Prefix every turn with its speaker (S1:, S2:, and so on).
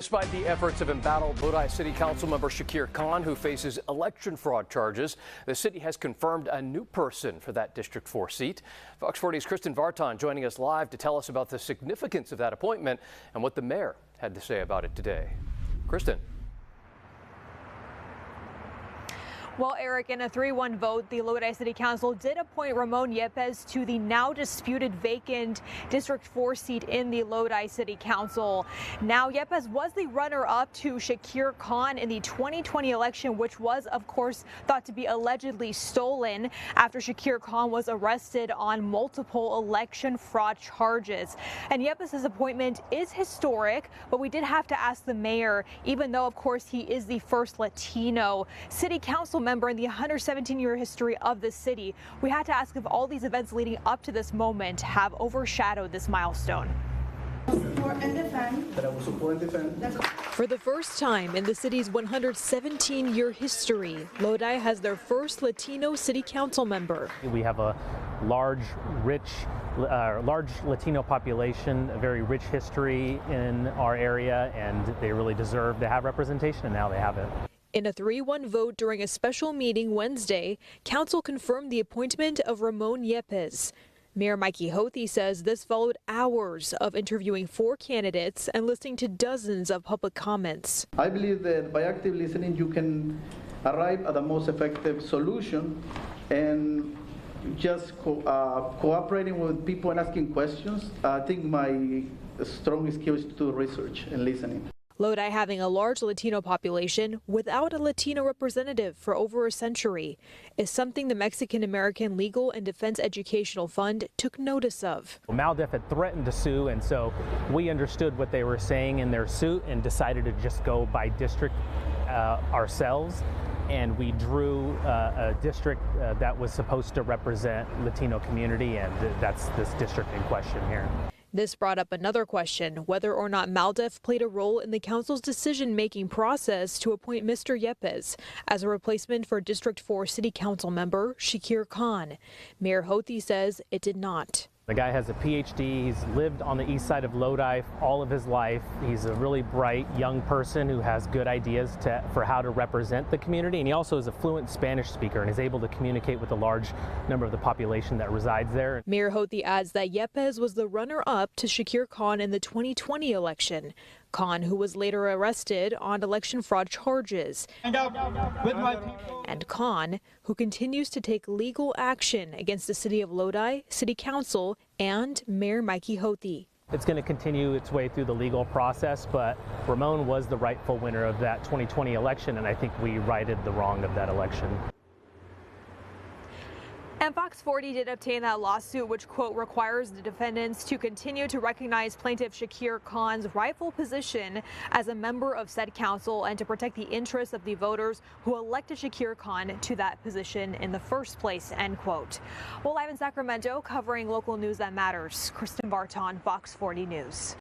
S1: Despite the efforts of embattled Lodi City Council member Shakir Khan, who faces election fraud charges, the city has confirmed a new person for that District 4 seat. Fox 40's Kristen Vartan joining us live to tell us about the significance of that appointment and what the mayor had to say about it today. Kristen.
S2: Well, Eric, in a 3-1 vote, the Lodi City Council did appoint Ramon Yepez to the now disputed vacant District 4 seat in the Lodi City Council. Now, Yepez was the runner-up to Shakir Khan in the 2020 election, which was, of course, thought to be allegedly stolen after Shakir Khan was arrested on multiple election fraud charges. And Yepez's appointment is historic, but we did have to ask the mayor, even though, of course, he is the first Latino city council member in the 117-year history of the city. We had to ask if all these events leading up to this moment have overshadowed this milestone. For the first time in the city's 117-year history, Lodi has their first Latino city council member.
S3: We have a large Latino population, a very rich history in our area, and they really deserve to have representation, and now they have it.
S2: In a 3-1 vote during a special meeting Wednesday, council confirmed the appointment of Ramon Yepez. Mayor Mikey Hothi says this followed hours of interviewing 4 candidates and listening to dozens of public comments.
S4: I believe that by active listening, you can arrive at the most effective solution, and just cooperating with people and asking questions. I think my strongest skill is to research and listening.
S2: Lodi having a large Latino population without a Latino representative for over a century is something the Mexican American Legal and Defense Educational Fund took notice of.
S3: MALDEF had threatened to sue, and so we understood what they were saying in their suit and decided to just go by district ourselves. And we drew a district that was supposed to represent Latino community, and that's this district in question here.
S2: This brought up another question, whether or not MALDEF played a role in the council's decision-making process to appoint Mr. Yepez as a replacement for District 4 City Council member Shakir Khan. Mayor Hothi says it did not.
S3: The guy has a PhD. He's lived on the east side of Lodi all of his life. He's a really bright young person who has good ideas for how to represent the community. And he also is a fluent Spanish speaker and is able to communicate with a large number of the population that resides there. Mayor
S2: Hothi adds that Yepez was the runner-up to Shakir Khan in the 2020 election. Khan, who was later arrested on election fraud charges, and Khan, who continues to take legal action against the city of Lodi, City Council, and Mayor Mikey Hothi.
S3: It's going to continue its way through the legal process, but Ramon was the rightful winner of that 2020 election, and I think we righted the wrong of that election.
S2: And Fox 40 did obtain that lawsuit, which, quote, requires the defendants to continue to recognize plaintiff Shakir Khan's rightful position as a member of said council and to protect the interests of the voters who elected Shakir Khan to that position in the first place, end quote. Well, live in Sacramento, covering local news that matters, Kristen Vartan, Fox 40 News.